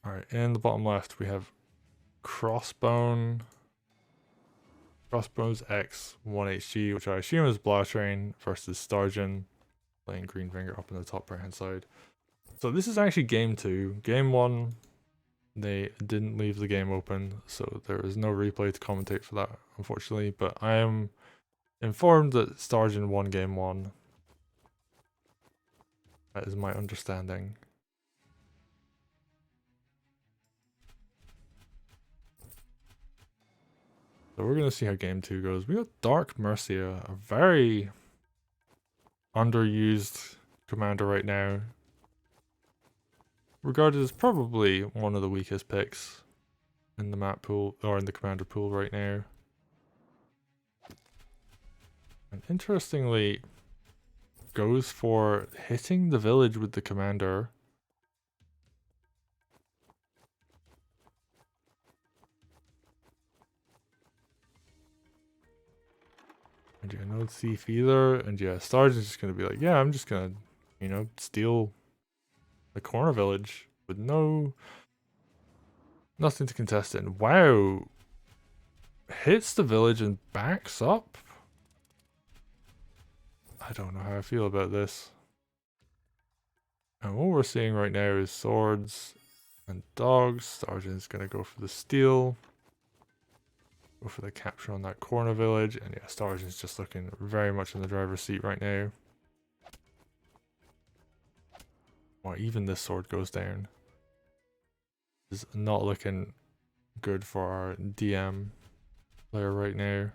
Alright, in the bottom left we have Crossbones X 1HG, which I assume is BLATRAIN versus Stargen, playing Greenfinger up in the top right hand side. So this is actually game 2. Game 1, they didn't leave the game open, so there is no replay to commentate for that, unfortunately. But I am informed that Stargen won game 1. That is my understanding. So we're going to see how game 2 goes. We got Dark Mercia, a very underused commander right now. Regarded as probably one of the weakest picks in the map pool, or in the commander pool right now. And interestingly, goes for hitting the village with the commander. And yeah, no thief either. And yeah, Stargen's just gonna be like, yeah, I'm just gonna, you know, steal the corner village with nothing to contest it. And wow, hits the village and backs up. I don't know how I feel about this. And what we're seeing right now is swords and dogs. Stargen's gonna go for the steal. Go for the capture on that corner village. And yeah, Stargen's just looking very much in the driver's seat right now. Wow, even this sword goes down. This is not looking good for our DM player right now.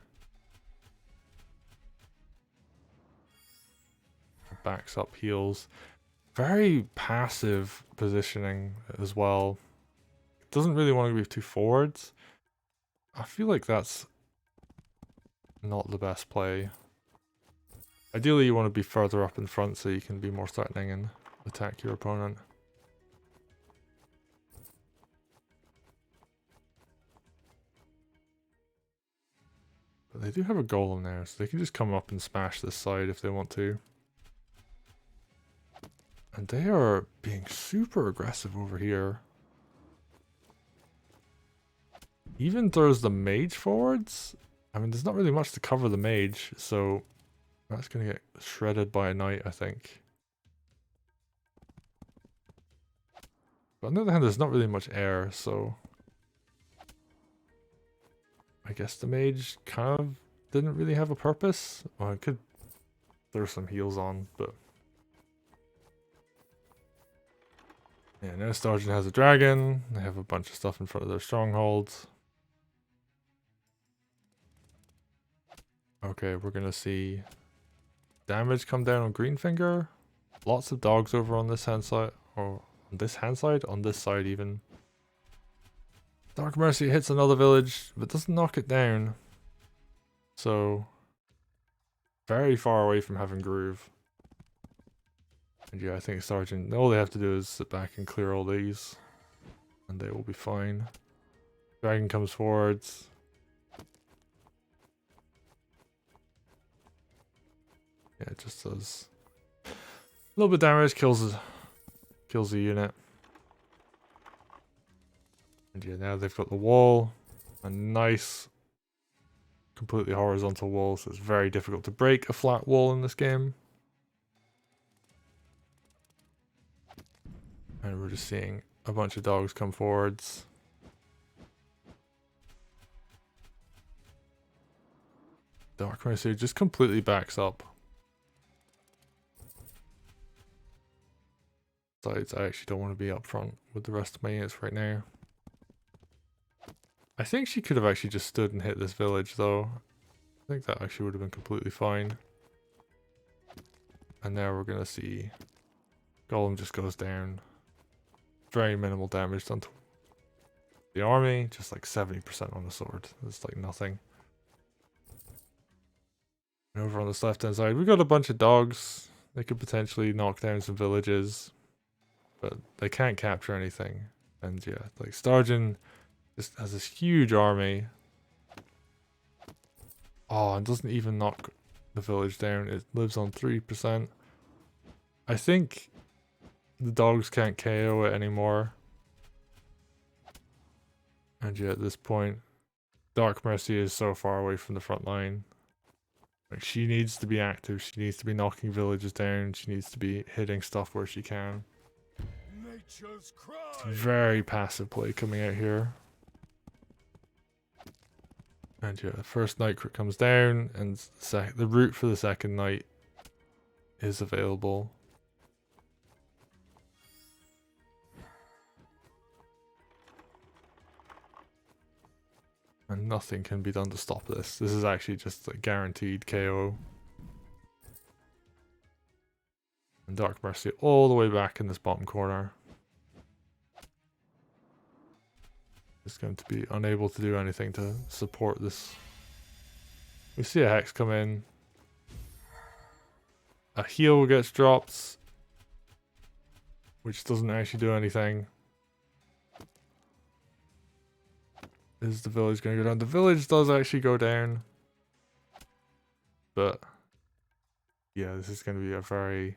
Backs up, heals. Very passive positioning as well. Doesn't really want to be too forwards. I feel like that's not the best play. Ideally you want to be further up in front so you can be more threatening and attack your opponent. But they do have a golem now, so they can just come up and smash this side if they want to. And they are being super aggressive over here. Even throws the mage forwards. I mean, there's not really much to cover the mage, so that's going to get shredded by a knight, I think. But on the other hand, there's not really much air, so I guess the mage kind of didn't really have a purpose. Well, I could throw some heals on, but yeah, now Stargen has a dragon. They have a bunch of stuff in front of their strongholds. Okay, we're gonna see damage come down on Greenfinger. Lots of dogs over on this hand side, or on this hand side, on this side even. Dark Mercy hits another village, but doesn't knock it down. So, very far away from having Groove. And yeah, I think Stargen, all they have to do is sit back and clear all these, and they will be fine. Dragon comes forwards. Yeah, it just does a little bit of damage, kills the unit. And yeah, now they've got the wall, a nice, completely horizontal wall, so it's very difficult to break a flat wall in this game. And we're just seeing a bunch of dogs come forwards. Dark Mercy just completely backs up. Besides, I actually don't want to be up front with the rest of my units right now. I think she could have actually just stood and hit this village though. I think that actually would have been completely fine. And now we're gonna see Golem just goes down. Very minimal damage done to the army, just like 70% on the sword. It's like nothing. And over on this left hand side, we've got a bunch of dogs. They could potentially knock down some villages, but they can't capture anything. And yeah, like Stargen just has this huge army. Oh, and doesn't even knock the village down. It lives on 3%. I think the dogs can't KO it anymore. And yet at this point, Dark Mercy is so far away from the front line. Like, she needs to be active, she needs to be knocking villages down, she needs to be hitting stuff where she can. It's very passive play coming out here. And yeah, the first night crit comes down, and the route for the second night is available. And nothing can be done to stop this. This is actually just a guaranteed KO. And Dark Mercy all the way back in this bottom corner is going to be unable to do anything to support this. We see a Hex come in. A heal gets dropped, which doesn't actually do anything. Is the village going to go down? The village does actually go down. But yeah, this is going to be a very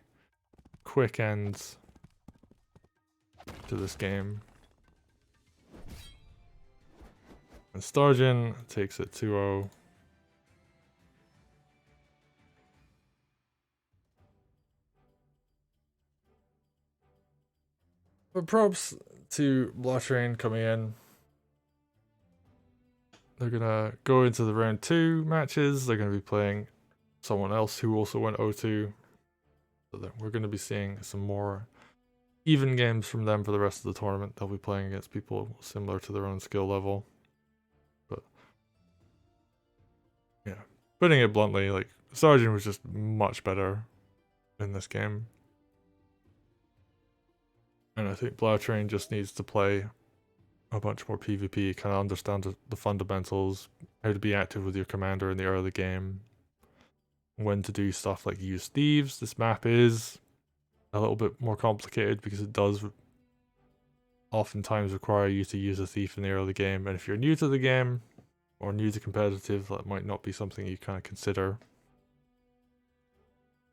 quick end to this game. And Stargen takes it 2-0. But props to BLATRAIN coming in. They're gonna go into the round 2 matches. They're gonna be playing someone else who also went 0-2. So we're gonna be seeing some more even games from them for the rest of the tournament. They'll be playing against people similar to their own skill level. But yeah, putting it bluntly, like, Stargen was just much better in this game. And I think BLATRAIN just needs to play a bunch more PvP, kind of understand the fundamentals, how to be active with your commander in the early game, when to do stuff like use thieves. This map is a little bit more complicated because it does oftentimes require you to use a thief in the early game, and if you're new to the game or new to competitive, that might not be something you kind of consider.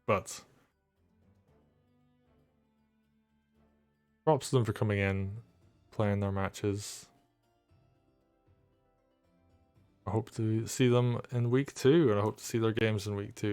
But props to them for coming in, playing their matches. I hope to see them in week 2, and I hope to see their games in week 2.